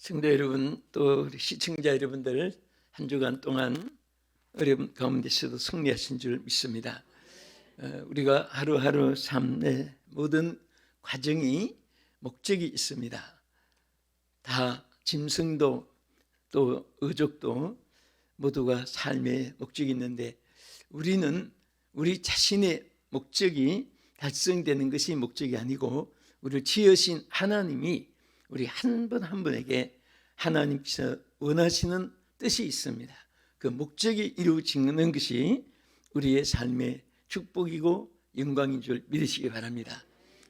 성도 여러분, 또 우리 시청자 여러분들 한 주간 동안 어려움 가운데서도 승리하신 줄 믿습니다. 우리가 하루하루 삶의 모든 과정이 목적이 있습니다. 다 짐승도 또 의족도 모두가 삶의 목적이 있는데 우리는 우리 자신의 목적이 달성되는 것이 목적이 아니고 우리를 지으신 하나님이 우리 한 분 한 분에게 하나님께서 원하시는 뜻이 있습니다. 그 목적이 이루어지는 것이 우리의 삶의 축복이고 영광인 줄 믿으시기 바랍니다.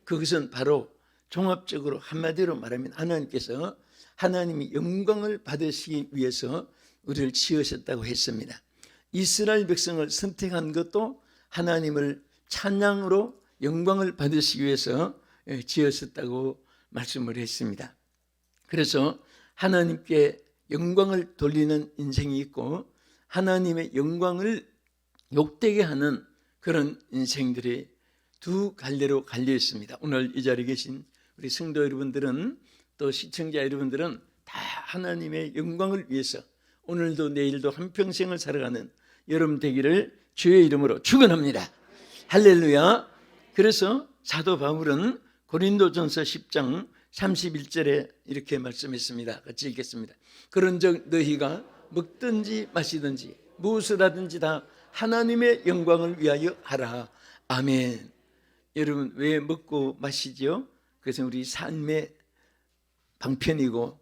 그것은 바로 종합적으로 한마디로 말하면 하나님께서 하나님이 영광을 받으시기 위해서 우리를 지으셨다고 했습니다. 이스라엘 백성을 선택한 것도 하나님을 찬양으로 영광을 받으시기 위해서 지으셨다고 말씀을 했습니다. 그래서 하나님께 영광을 돌리는 인생이 있고 하나님의 영광을 욕되게 하는 그런 인생들이 두 갈래로 갈려 있습니다. 오늘 이 자리에 계신 우리 성도 여러분들은 또 시청자 여러분들은 다 하나님의 영광을 위해서 오늘도 내일도 한평생을 살아가는 여러분 되기를 주의 이름으로 축원합니다. 할렐루야. 그래서 사도 바울은 고린도전서 10장 31절에 이렇게 말씀했습니다. 같이 읽겠습니다. 그런즉 너희가 먹든지 마시든지 무엇을 하든지 다 하나님의 영광을 위하여 하라. 아멘. 여러분 왜 먹고 마시죠? 그것은 우리 삶의 방편이고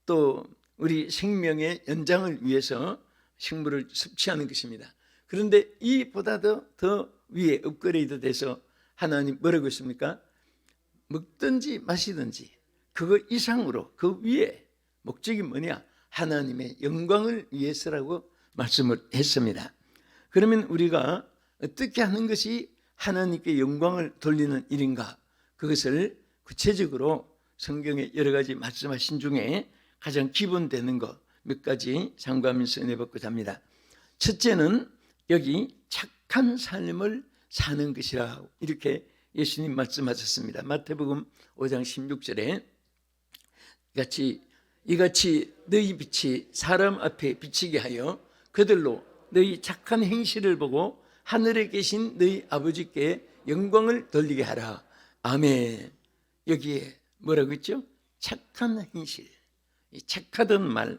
또 우리 생명의 연장을 위해서 식물을 섭취하는 것입니다. 그런데 이보다도 더 위에 업그레이드 돼서 하나님 뭐라고 했습니까? 먹든지 마시든지 그거 이상으로 그 위에 목적이 뭐냐? 하나님의 영광을 위해서라고 말씀을 했습니다. 그러면 우리가 어떻게 하는 것이 하나님께 영광을 돌리는 일인가? 그것을 구체적으로 성경에 여러 가지 말씀하신 중에 가장 기본되는 것 몇 가지 참고하면서 은혜 받고자 합니다. 첫째는 여기 착한 삶을 사는 것이라 이렇게 예수님 말씀하셨습니다. 마태복음 5장 16절에 이같이 너희 빛이 사람 앞에 비치게 하여 그들로 너희 착한 행실을 보고 하늘에 계신 너희 아버지께 영광을 돌리게 하라. 아멘. 여기에 뭐라고 했죠? 착한 행실. 이 착하던 말,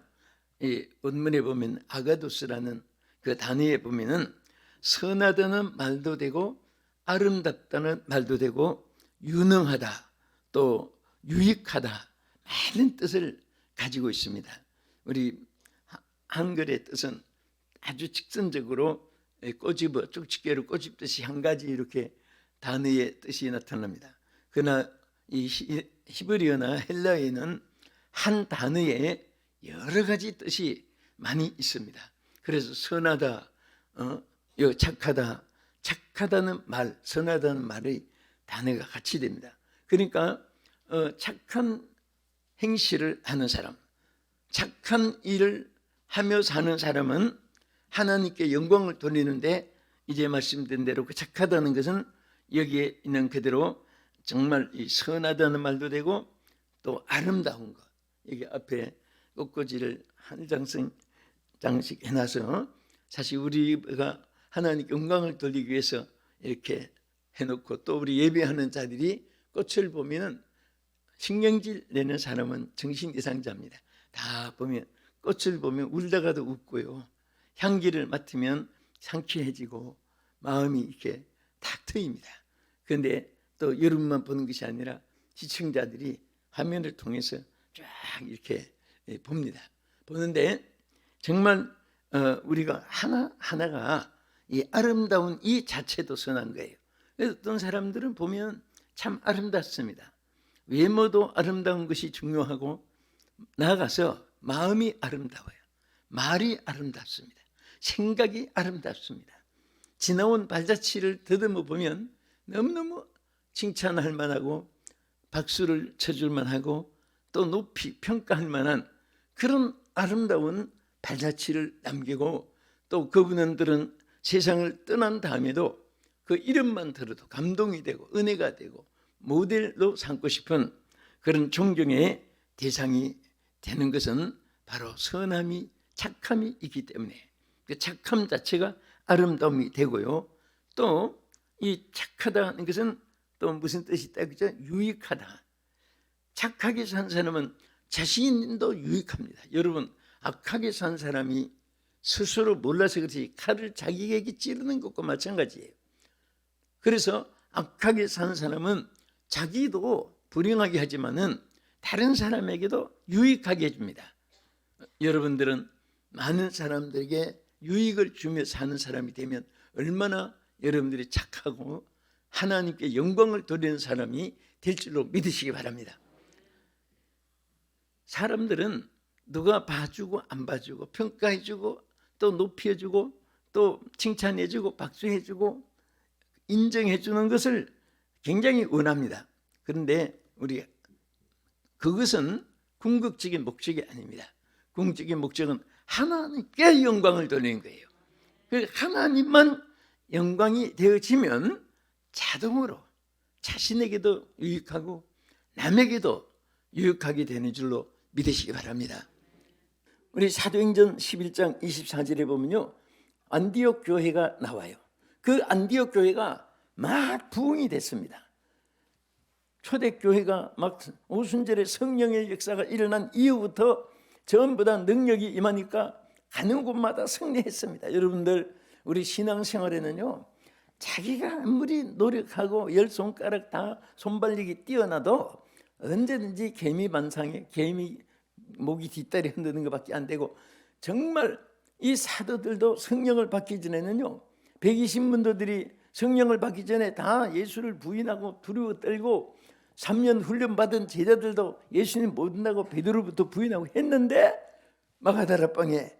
이 원문에 보면 아가도스라는 그 단어에 보면은 선하다는 말도 되고 아름답다는 말도 되고 유능하다 또 유익하다 많은 뜻을 가지고 있습니다. 우리 한글의 뜻은 아주 직선적으로 꼬집어 쭉집게로 꼬집듯이 한 가지 이렇게 단어의 뜻이 나타납니다. 그러나 이 히브리어나 헬라어에는 한 단어에 여러 가지 뜻이 많이 있습니다. 그래서 선하다, 착하다, 착하다는 말, 선하다는 말의 단어가 같이 됩니다. 그러니까 착한 행실을 하는 사람, 착한 일을 하며 사는 사람은 하나님께 영광을 돌리는데 이제 말씀드린 대로 그 착하다는 것은 여기에 있는 그대로 정말 이 선하다는 말도 되고 또 아름다운 것. 여기 앞에 꽃꽂이를 한 장씩 해놔서 사실 우리가 하나님 영광을 돌리기 위해서 이렇게 해놓고 또 우리 예배하는 자들이 꽃을 보면 신경질 내는 사람은 정신 이상자입니다. 다 보면 꽃을 보면 울다가도 웃고요. 향기를 맡으면 상쾌해지고 마음이 이렇게 탁 트입니다. 그런데 또 여러분만 보는 것이 아니라 시청자들이 화면을 통해서 쫙 이렇게 봅니다. 보는데 정말 우리가 하나하나가 이 아름다운 이 자체도 선한 거예요. 그래서 어떤 사람들은 보면 참 아름답습니다. 외모도 아름다운 것이 중요하고 나아가서 마음이 아름다워요. 말이 아름답습니다. 생각이 아름답습니다. 지나온 발자취를 더듬어 보면 너무너무 칭찬할 만하고 박수를 쳐줄 만하고 또 높이 평가할 만한 그런 아름다운 발자취를 남기고 또 그분들은 세상을 떠난 다음에도 그 이름만 들어도 감동이 되고 은혜가 되고 모델로 삼고 싶은 그런 존경의 대상이 되는 것은 바로 선함이, 착함이 있기 때문에 그 착함 자체가 아름다움이 되고요. 또 이 착하다는 것은 또 무슨 뜻이 있다 그죠? 유익하다. 착하게 산 사람은 자신도 유익합니다. 여러분, 악하게 산 사람이 스스로 몰라서 그렇지 칼을 자기에게 찌르는 것과 마찬가지예요. 그래서 악하게 산 사람은 자기도 불행하게 하지만은 다른 사람에게도 유익하게 해줍니다. 여러분들은 많은 사람들에게 유익을 주며 사는 사람이 되면 얼마나 여러분들이 착하고 하나님께 영광을 돌리는 사람이 될 줄로 믿으시기 바랍니다. 사람들은 누가 봐주고 안 봐주고 평가해주고 또 높여주고 또 칭찬해주고 박수해주고 인정해주는 것을 굉장히 원합니다. 그런데 우리 그것은 궁극적인 목적이 아닙니다. 궁극적인 목적은 하나님께 영광을 돌리는 거예요. 하나님만 영광이 되어지면 자동으로 자신에게도 유익하고 남에게도 유익하게 되는 줄로 믿으시기 바랍니다. 우리 사도행전 11장 24절에 보면요, 안디옥 교회가 나와요. 그 안디옥 교회가 막 부흥이 됐습니다. 초대교회가 막 오순절에 성령의 역사가 일어난 이후부터 전부 다 능력이 임하니까 가는 곳마다 승리했습니다. 여러분들, 우리 신앙생활에는요, 자기가 아무리 노력하고 열 손가락 다 손발력이 뛰어나도 언제든지 개미반상에 개미 목이 뒷다리 흔드는 것밖에 안 되고, 정말 이 사도들도 성령을 받기 전에는요, 120문도들이 성령을 받기 전에 다 예수를 부인하고 두려워 떨고 3년 훈련받은 제자들도 예수님 못 온다고 베드로부터 부인하고 했는데, 마가다라방에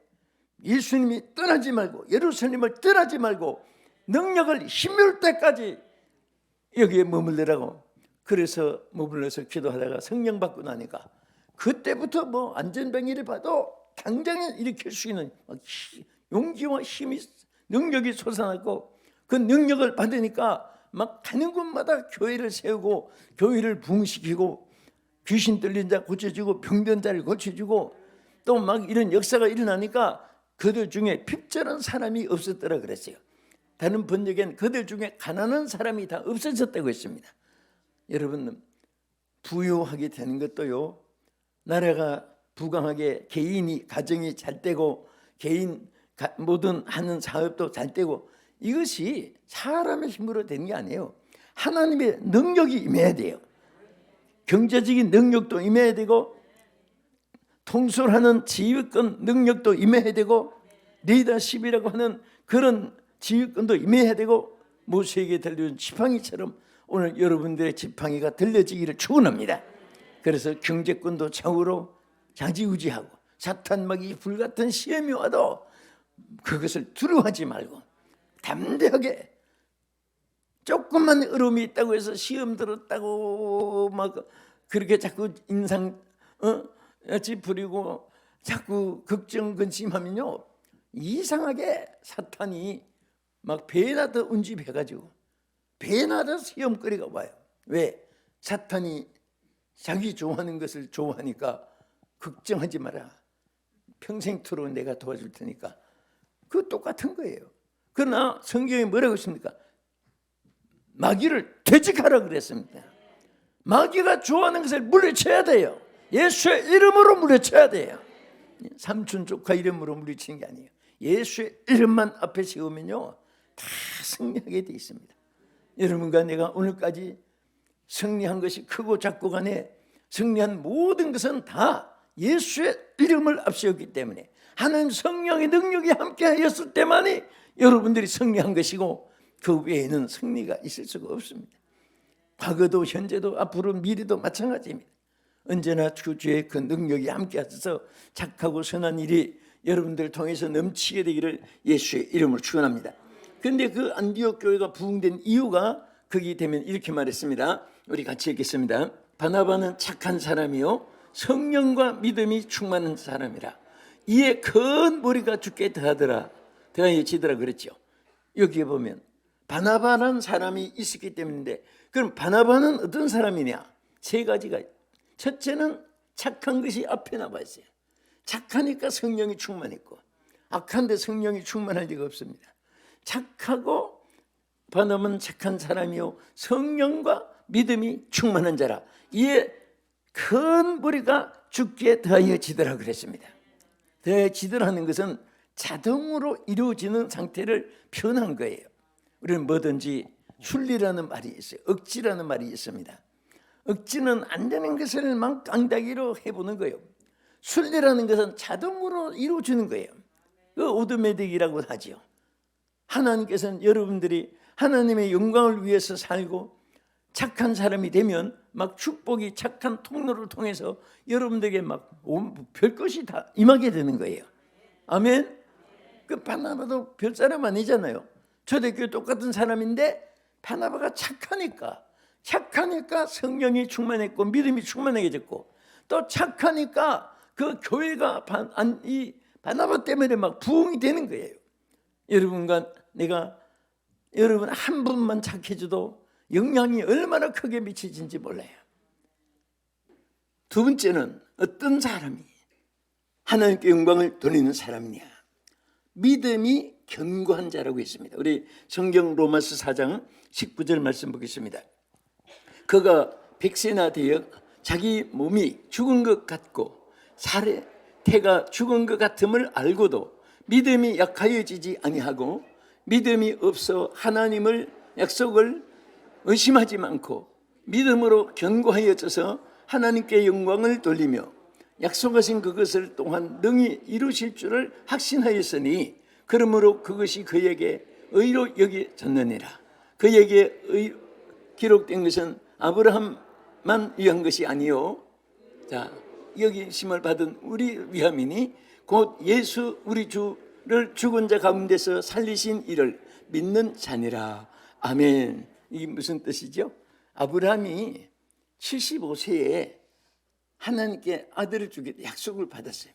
예수님이 떠나지 말고 예루살렘을 떠나지 말고 능력을 힘을 때까지 여기에 머물러라고, 그래서 머물러서 기도하다가 성령 받고 나니까 그때부터 뭐 안전병이를 봐도 당장에 일으킬 수 있는 용기와 힘이, 능력이 솟아났고, 그 능력을 받으니까 막 가는 곳마다 교회를 세우고 교회를 부흥시키고 귀신 들린 자 고쳐주고 병든 자를 고쳐주고 또 막 이런 역사가 일어나니까 그들 중에 핍절한 사람이 없었더라 그랬어요. 다른 번역엔 그들 중에 가난한 사람이 다 없어졌다고 했습니다. 여러분, 부유하게 되는 것도요, 나라가 부강하게 개인이 가정이 잘 되고 개인 모든 하는 사업도 잘 되고, 이것이 사람의 힘으로 되는 게 아니에요. 하나님의 능력이 임해야 돼요. 경제적인 능력도 임해야 되고 통솔하는 지휘권 능력도 임해야 되고 리더십이라고 하는 그런 지휘권도 임해야 되고, 모세에게 들려준 지팡이처럼 오늘 여러분들의 지팡이가 들려지기를 축원합니다. 그래서 경제권도 좌우로 좌지우지하고 사탄막이 불같은 시험이 와도 그것을 두려워하지 말고 담대하게, 조금만 어려움이 있다고 해서 시험 들었다고 막 그렇게 자꾸 인상 찌푸리고 자꾸 걱정 근심하면요, 이상하게 사탄이 막 배나 더 운집해가지고 배나 더 시험거리가 와요. 왜? 사탄이 자기 좋아하는 것을 좋아하니까 걱정하지 마라, 평생토록 내가 도와줄 테니까. 그거 똑같은 거예요. 그러나 성경에 뭐라고 했습니까? 마귀를 퇴직하라 그랬습니다. 마귀가 좋아하는 것을 물리쳐야 돼요. 예수의 이름으로 물리쳐야 돼요. 삼촌 조카 이름으로 물리치는 게 아니에요. 예수의 이름만 앞에 세우면요, 다 승리하게 돼 있습니다. 여러분과 내가 오늘까지 승리한 것이 크고 작고 간에 승리한 모든 것은 다 예수의 이름을 앞세웠기 때문에, 하나님 성령의 능력이 함께 하였을 때만이 여러분들이 승리한 것이고 그 외에는 승리가 있을 수가 없습니다. 과거도 현재도 앞으로 미래도 마찬가지입니다. 언제나 주의 그 능력이 함께 하셔서 착하고 선한 일이 여러분들을 통해서 넘치게 되기를 예수의 이름으로 축원합니다. 그런데 그 안디옥 교회가 부흥된 이유가 거기 되면 이렇게 말했습니다. 우리 같이 읽겠습니다. 바나바는 착한 사람이요 성령과 믿음이 충만한 사람이라 이에 큰 무리가 주께 더하여지더라 그랬죠. 여기에 보면 바나바라는 사람이 있었기 때문인데, 그럼 바나바는 어떤 사람이냐? 세 가지가. 첫째는 착한 것이 앞에 나와 있어요. 착하니까 성령이 충만했고, 악한데 성령이 충만할 리가 없습니다. 착하고 바나바는 착한 사람이요 성령과 믿음이 충만한 자라. 이에 큰 무리가 주께 더하여지더라 그랬습니다. 더하여지더라는 것은 자동으로 이루어지는 상태를 표현한 거예요. 우리는 뭐든지 순리라는 말이 있어요. 억지라는 말이 있습니다. 억지는 안 되는 것을 깡다기로 해보는 거예요. 순리라는 것은 자동으로 이루어지는 거예요. 그 오토매틱이라고 하죠. 하나님께서는 여러분들이 하나님의 영광을 위해서 살고 착한 사람이 되면 막 축복이 착한 통로를 통해서 여러분들에게 막 별것이 다 임하게 되는 거예요. 아멘. 그 바나바도 별 사람 아니잖아요. 초대교회 똑같은 사람인데 바나바가 착하니까 성령이 충만했고 믿음이 충만하게 됐고, 또 착하니까 그 교회가 이 바나바 때문에 막 부흥이 되는 거예요. 여러분과 내가, 여러분 한 분만 착해져도 영향이 얼마나 크게 미치는지 몰라요. 두 번째는 어떤 사람이 하나님께 영광을 돌리는 사람이냐? 믿음이 견고한 자라고 했습니다. 우리 성경 로마서 4장 19절 말씀 보겠습니다. 그가 백세나 되어 자기 몸이 죽은 것 같고 태가 죽은 것 같음을 알고도 믿음이 약하여지지 아니하고 믿음이 없어 하나님을 약속을 의심하지 않고 믿음으로 견고하여져서 하나님께 영광을 돌리며 약속하신 그것을 또한 능히 이루실 줄을 확신하였으니 그러므로 그것이 그에게 의로 여겨졌느니라. 그에게 기록된 것은 아브라함만 위한 것이 아니요, 자, 여기심을 받은 우리 위함이니 곧 예수 우리 주를 죽은 자 가운데서 살리신 이를 믿는 자니라. 아멘. 이게 무슨 뜻이죠? 아브라함이 75세에 하나님께 아들을 주겠다 약속을 받았어요.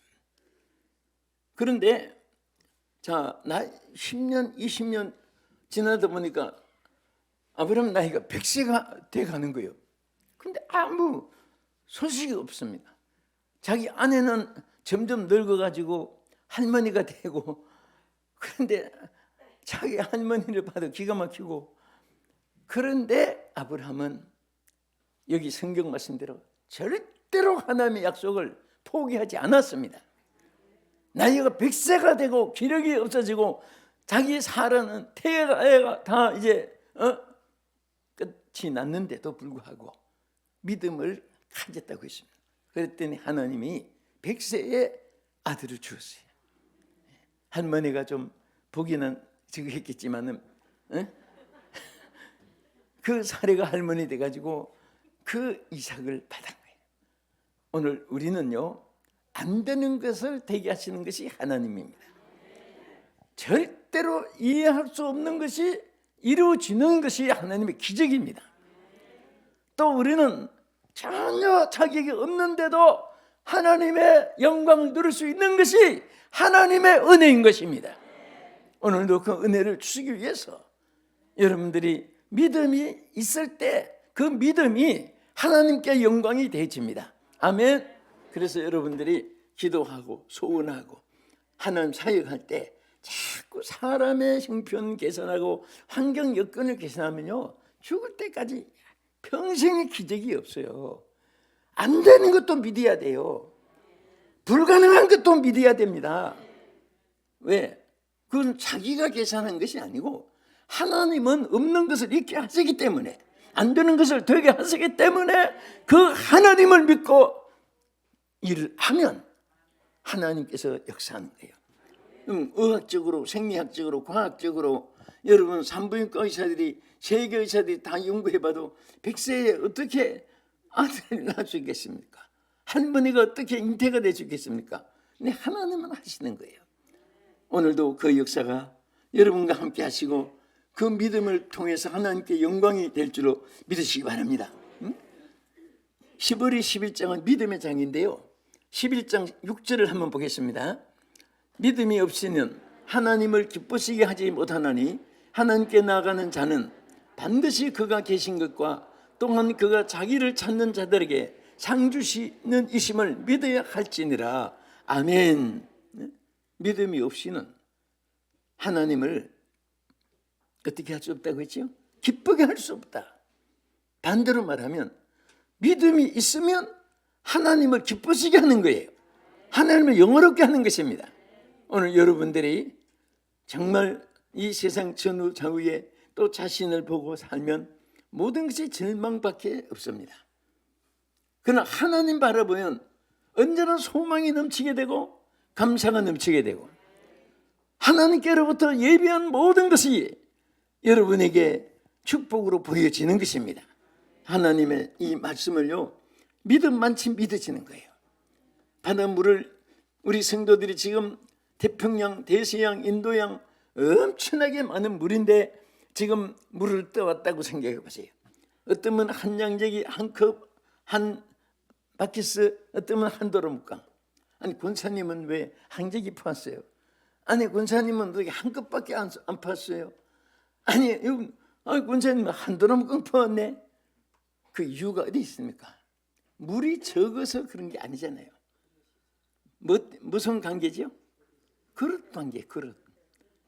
그런데 자, 나 10년 20년 지나다 보니까 아브라함 나이가 100세가 돼 가는 거예요. 근데 아무 소식이 없습니다. 자기 아내는 점점 늙어가지고 할머니가 되고, 그런데 자기 할머니를 봐도 기가 막히고, 그런데 아브라함은 여기 성경 말씀대로 절대로 하나님의 약속을 포기하지 않았습니다. 나이가 100세가 되고 기력이 없어지고 자기 사라는 태가 다 이제 끝이 났는데도 불구하고 믿음을 가졌다고 했습니다. 그랬더니 하나님이 100세에 아들을 주었어요. 할머니가 좀 보기는 지긋했겠지만은 그 사례가 할머니 돼가지고 그 이삭을 받은 거예요. 오늘 우리는요, 안 되는 것을 되게 하시는 것이 하나님입니다. 절대로 이해할 수 없는 것이 이루어지는 것이 하나님의 기적입니다. 또 우리는 전혀 자격이 없는데도 하나님의 영광을 누릴 수 있는 것이 하나님의 은혜인 것입니다. 오늘도 그 은혜를 주시기 위해서 여러분들이 믿음이 있을 때 그 믿음이 하나님께 영광이 되어집니다. 아멘. 그래서 여러분들이 기도하고 소원하고 하나님 사역할 때 자꾸 사람의 형편 개선하고 환경 여건을 개선하면요, 죽을 때까지 평생의 기적이 없어요. 안 되는 것도 믿어야 돼요. 불가능한 것도 믿어야 됩니다. 왜? 그건 자기가 계산한 것이 아니고 하나님은 없는 것을 있게 하시기 때문에, 안 되는 것을 되게 하시기 때문에 그 하나님을 믿고 일을 하면 하나님께서 역사하는 거예요. 의학적으로, 생리학적으로, 과학적으로 여러분 산부인과 의사들이, 세계 의사들이 다 연구해봐도 100세에 어떻게 아들을 낳을 수 있겠습니까? 할머니가 어떻게 잉태가 될 수 있겠습니까? 근데 하나님은 하시는 거예요. 오늘도 그 역사가 여러분과 함께 하시고 그 믿음을 통해서 하나님께 영광이 될 줄로 믿으시기 바랍니다. 10월이 11장은 믿음의 장인데요, 11장 6절을 한번 보겠습니다. 믿음이 없이는 하나님을 기쁘시게 하지 못하나니 하나님께 나아가는 자는 반드시 그가 계신 것과 또한 그가 자기를 찾는 자들에게 상 주시는 이심을 믿어야 할지니라. 아멘. 믿음이 없이는 하나님을 어떻게 할 수 없다고 했죠? 기쁘게 할 수 없다. 반대로 말하면 믿음이 있으면 하나님을 기쁘시게 하는 거예요. 하나님을 영화롭게 하는 것입니다. 오늘 여러분들이 정말 이 세상 전후 좌우에 또 자신을 보고 살면 모든 것이 절망밖에 없습니다. 그러나 하나님 바라보면 언제나 소망이 넘치게 되고 감사가 넘치게 되고 하나님께로부터 예비한 모든 것이 여러분에게 축복으로 보여지는 것입니다. 하나님의 이 말씀을요, 믿음만치 믿어지는 거예요. 바닷물을 우리 성도들이 지금 태평양, 대서양, 인도양 엄청나게 많은 물인데 지금 물을 떠왔다고 생각해 보세요. 어떤 분은 한 양재기, 한 컵, 한 바퀴스, 어떤 분은 한 도로묵강. 아니 권사님은 왜 한 재기 퍼왔어요? 아니 권사님은 왜 한 컵밖에 안 퍼왔어요? 아니 권사님은 한 도로묵강 퍼왔네. 그 이유가 어디 있습니까? 물이 적어서 그런 게 아니잖아요. 무슨 관계죠? 그릇 관계, 그릇.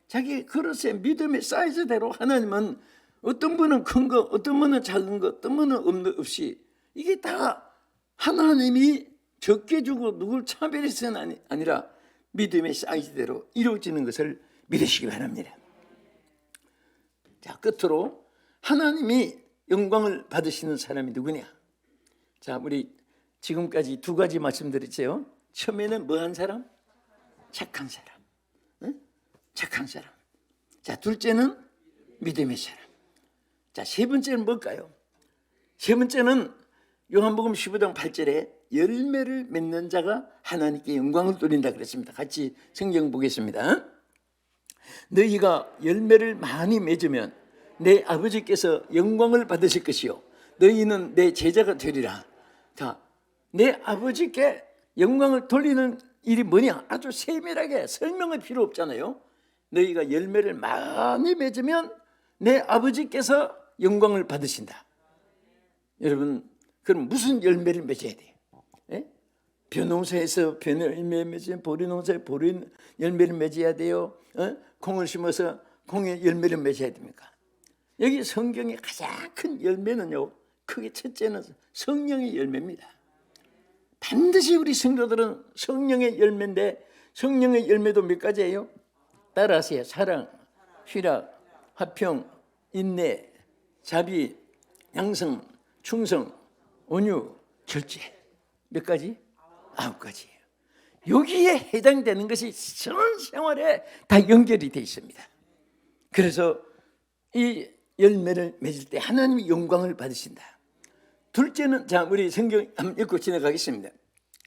자기 그릇의 믿음의 사이즈대로 하나님은 어떤 분은 큰 거, 어떤 분은 작은 거, 어떤 분은 없이 이게 다 하나님이 적게 주고 누굴 차별해서는 아니라 믿음의 사이즈대로 이루어지는 것을 믿으시기 바랍니다. 자, 끝으로 하나님이 영광을 받으시는 사람이 누구냐? 자, 우리 지금까지 두 가지 말씀드렸죠. 처음에는 뭐한 사람? 착한 사람. 응? 착한 사람. 자, 둘째는 믿음의 사람. 자, 세 번째는 뭘까요? 세 번째는 요한복음 15장 8절에 열매를 맺는 자가 하나님께 영광을 돌린다 그랬습니다. 같이 성경 보겠습니다. 너희가 열매를 많이 맺으면 내 아버지께서 영광을 받으실 것이요 너희는 내 제자가 되리라. 자, 내 아버지께 영광을 돌리는 일이 뭐냐? 아주 세밀하게 설명할 필요 없잖아요. 너희가 열매를 많이 맺으면 내 아버지께서 영광을 받으신다. 여러분, 그럼 무슨 열매를 맺어야 돼요? 예? 벼농사에서 벼열매 맺으면 보리농사에 보리 열매를 맺어야 돼요. 콩을 심어서 콩의 열매를 맺어야 됩니까? 여기 성경의 가장 큰 열매는요, 크게 첫째는 성령의 열매입니다. 반드시 우리 성도들은 성령의 열매인데 성령의 열매도 몇 가지예요? 따라하세요. 사랑, 희락, 화평, 인내, 자비, 양성, 충성, 온유, 절제. 몇 가지? 9가지예요. 여기에 해당되는 것이 전 생활에 다 연결이 되어 있습니다. 그래서 이 열매를 맺을 때 하나님이 영광을 받으신다. 둘째는, 자, 우리 성경 한번 읽고 지나가겠습니다.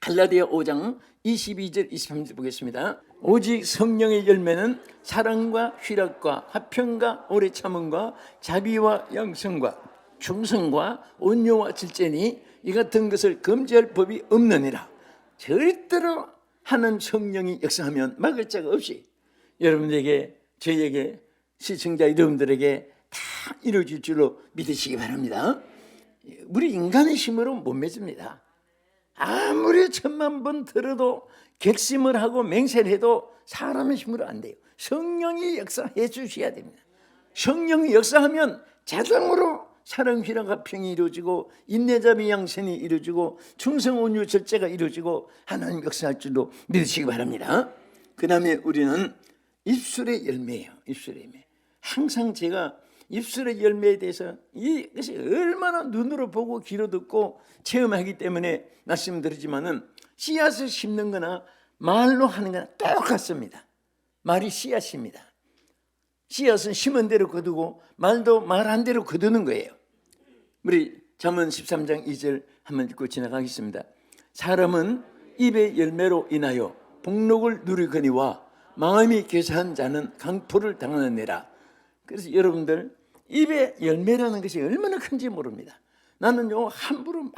갈라디아 5장 22절 23절 보겠습니다. 오직 성령의 열매는 사랑과 희락과 화평과 오래 참음과 자비와 양성과 충성과 온유와 질제니 이 같은 것을 금지할 법이 없느니라. 절대로 하는 성령이 역사하면 막을 자가 없이 여러분에게, 저에게, 시청자 여러분들에게 다 이루어질 줄로 믿으시기 바랍니다. 우리 인간의 힘으로 못 맺습니다. 아무리 1000만 번 들어도 객심을 하고 맹세를 해도 사람의 힘으로 안 돼요. 성령이 역사해 주셔야 됩니다. 성령이 역사하면 자동으로 사랑, 희락, 화평이 이루어지고 인내자비 양선이 이루어지고 충성, 온유, 절제가 이루어지고 하나님 역사할 줄로 믿으시기 바랍니다. 그 다음에 우리는 입술의 열매예요. 입술의 열매. 항상 제가 입술의 열매에 대해서 이것이 얼마나 눈으로 보고 귀로 듣고 체험하기 때문에 말씀드리지만은 씨앗을 심는 거나 말로 하는 거나 똑같습니다. 말이 씨앗입니다. 씨앗은 심은 대로 거두고 말도 말한 대로 거두는 거예요. 우리 잠언 13장 2절 한번 읽고 지나가겠습니다. 사람은 입의 열매로 인하여 복록을 누리거니와 마음이 괴사한 자는 강포를 당하느니라. 그래서 여러분들, 입의 열매라는 것이 얼마나 큰지 모릅니다. 나는요, 함부로 막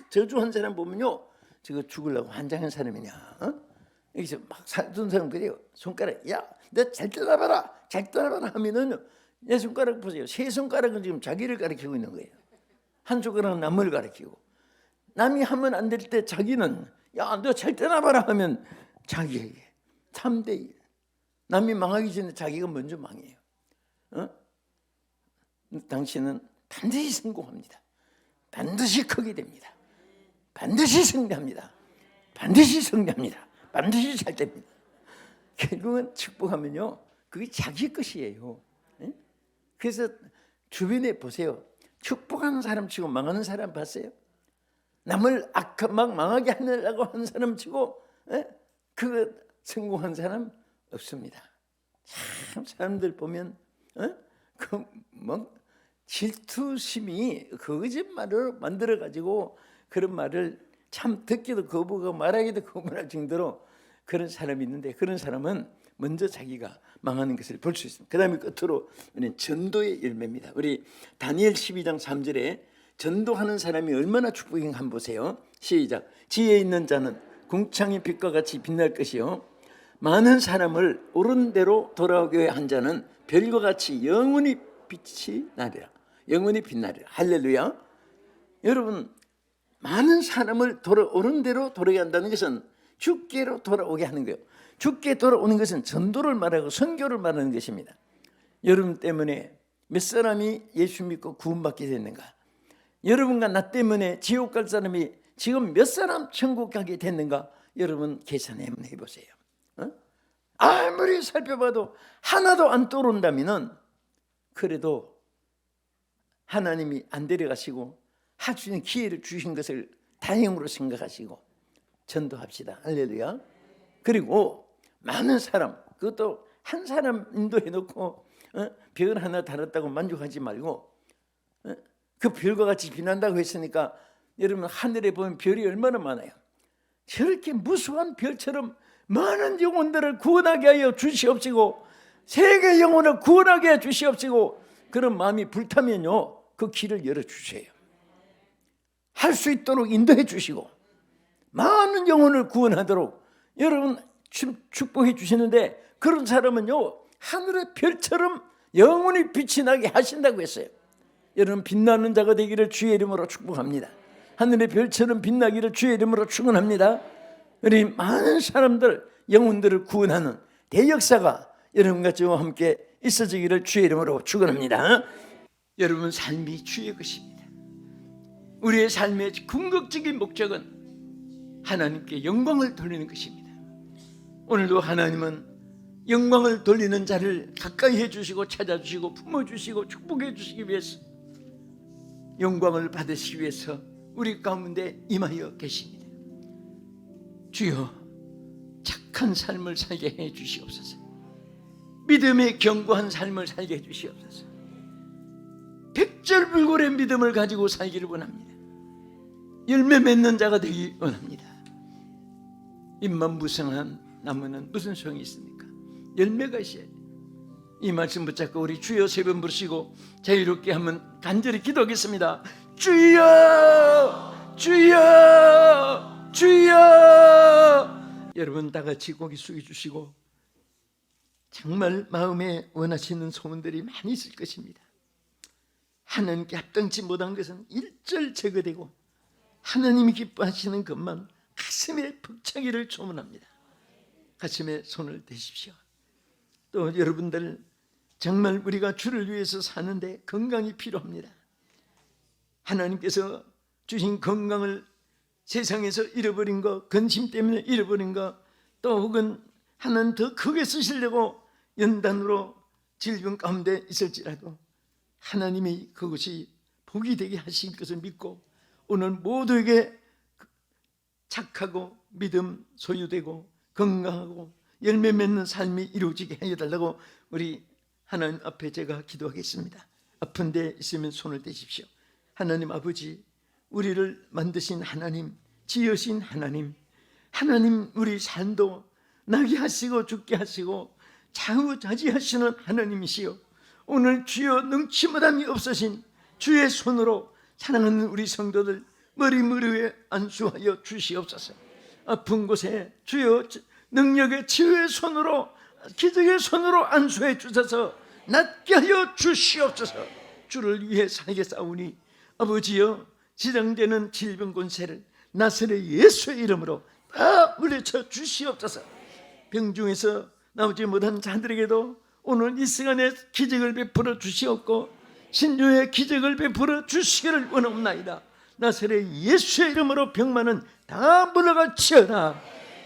저주한 사람 보면요, 저거 죽으려고 환장한 사람이냐, 여기서 막 살던 사람 그래요. 손가락, 야, 너 잘 떠나봐라, 잘 떠나봐라 하면은 내 손가락 보세요. 세 손가락은 지금 자기를 가리키고 있는 거예요. 한 손가락은 남을 가리키고. 남이 하면 안 될 때 자기는 야, 너 잘 떠나봐라 하면 자기에게 3대1. 남이 망하기 전에 자기가 먼저 망해요. 당신은 반드시 성공합니다. 반드시 크게 됩니다. 반드시 승리합니다. 반드시 승리합니다. 반드시 잘 됩니다. 결국은 축복하면요, 그게 자기 것이에요. 그래서 주변에 보세요. 축복하는 사람 치고 망하는 사람 봤어요? 남을 막 망하게 하려고 하는 사람 치고 그 성공한 사람 없습니다. 참 사람들 보면 그 뭐 질투심이 거짓말을 만들어 가지고 그런 말을 참 듣기도 거부하고 말하기도 거부할 정도로 그런 사람이 있는데, 그런 사람은 먼저 자기가 망하는 것을 볼 수 있습니다. 그 다음에 끝으로 우리는 전도의 열매입니다. 우리 다니엘 12장 3절에 전도하는 사람이 얼마나 축복인가 한번 보세요. 시작. 지혜 있는 자는 궁창의 빛과 같이 빛날 것이요, 많은 사람을 옳은 대로 돌아오게 한 자는 별과 같이 영원히 빛이 나리라. 영원히 빛나리라. 할렐루야. 여러분, 많은 사람을 옳은 대로 돌아오게 한다는 것은 주께로 돌아오게 하는 거예요. 주께 돌아오는 것은 전도를 말하고 선교를 말하는 것입니다. 여러분 때문에 몇 사람이 예수 믿고 구원받게 됐는가? 여러분과 나 때문에 지옥 갈 사람이 지금 몇 사람 천국 가게 됐는가? 여러분 계산해 한번 해보세요. 아무리 살펴봐도 하나도 안 떠오른다면 그래도 하나님이 안 데려가시고 할 수 있는 기회를 주신 것을 다행으로 생각하시고 전도합시다. 할렐루야. 그리고 많은 사람, 그것도 한 사람 인도해놓고 별 하나 달았다고 만족하지 말고 그 별과 같이 빛난다고 했으니까 여러분 하늘에 보면 별이 얼마나 많아요. 저렇게 무수한 별처럼 많은 영혼들을 구원하게 하여 주시옵시고 세계 영혼을 구원하게 하여 주시옵시고 그런 마음이 불타면요, 그 길을 열어주세요. 할 수 있도록 인도해 주시고 많은 영혼을 구원하도록 여러분 축복해 주시는데, 그런 사람은요 하늘의 별처럼 영원히 빛이 나게 하신다고 했어요. 여러분 빛나는 자가 되기를 주의 이름으로 축복합니다. 하늘의 별처럼 빛나기를 주의 이름으로 축원합니다. 우리 많은 사람들 영혼들을 구원하는 대역사가 여러분과 저와 함께 있어지기를 주의 이름으로 축원합니다. 여러분 삶이 주의 것입니다. 우리의 삶의 궁극적인 목적은 하나님께 영광을 돌리는 것입니다. 오늘도 하나님은 영광을 돌리는 자를 가까이 해주시고 찾아주시고 품어주시고 축복해 주시기 위해서, 영광을 받으시기 위해서 우리 가운데 임하여 계십니다. 주여 착한 삶을 살게 해 주시옵소서. 믿음의 견고한 삶을 살게 해 주시옵소서. 백절불굴의 믿음을 가지고 살기를 원합니다. 열매 맺는 자가 되기 원합니다. 잎만 무성한 나무는 무슨 소용이 있습니까? 열매가 있어야 돼요. 이 말씀 붙잡고 우리 주여 세 번 부르시고 자유롭게 한번 간절히 기도하겠습니다. 주여 주여 주여. 여러분 다 같이 고개 숙여주시고, 정말 마음에 원하시는 소원들이 많이 있을 것입니다. 하나님께 합당치 못한 것은 일절 제거되고 하나님이 기뻐하시는 것만 가슴에 벅차기를 소원합니다. 가슴에 손을 대십시오. 또 여러분들 정말 우리가 주를 위해서 사는데 건강이 필요합니다. 하나님께서 주신 건강을 세상에서 잃어버린 것, 근심 때문에 잃어버린 것, 또 혹은 하나님 더 크게 쓰시려고 연단으로 질병 가운데 있을지라도 하나님이 그것이 복이 되게 하신 것을 믿고 오늘 모두에게 착하고 믿음 소유되고 건강하고 열매 맺는 삶이 이루어지게 해달라고 우리 하나님 앞에 제가 기도하겠습니다. 아픈 데 있으면 손을 대십시오. 하나님 아버지, 우리를 만드신 하나님, 지으신 하나님, 하나님 우리 삶도 나게 하시고 죽게 하시고 좌우자지하시는 하나님이시여, 오늘 주여 능치 못함이 없으신 주의 손으로 사랑하는 우리 성도들 머리무리에 안수하여 주시옵소서. 아픈 곳에 주여 능력의 치유의 손으로, 기적의 손으로 안수해 주셔서 낫게 하여 주시옵소서. 주를 위해 살게 싸우니 아버지여, 지정되는 질병 권세를 나사렛 예수의 이름으로 다 물리쳐 주시옵소서. 병중에서 나오지 못한 자들에게도 오늘 이 시간에 기적을 베풀어 주시옵고 신유의 기적을 베풀어 주시기를 원하옵나이다. 나사렛 예수의 이름으로 병만은 다 물러가치어다.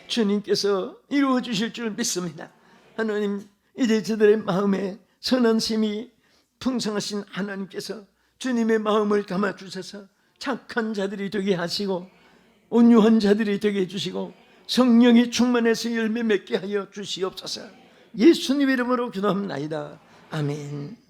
주님께서 이루어 주실 줄 믿습니다. 하나님, 이제 저들의 마음에 선한심이 풍성하신 하나님께서 주님의 마음을 감아주셔서 착한 자들이 되게 하시고 온유한 자들이 되게 해주시고 성령이 충만해서 열매 맺게 하여 주시옵소서. 예수님 이름으로 기도합나이다. 아멘.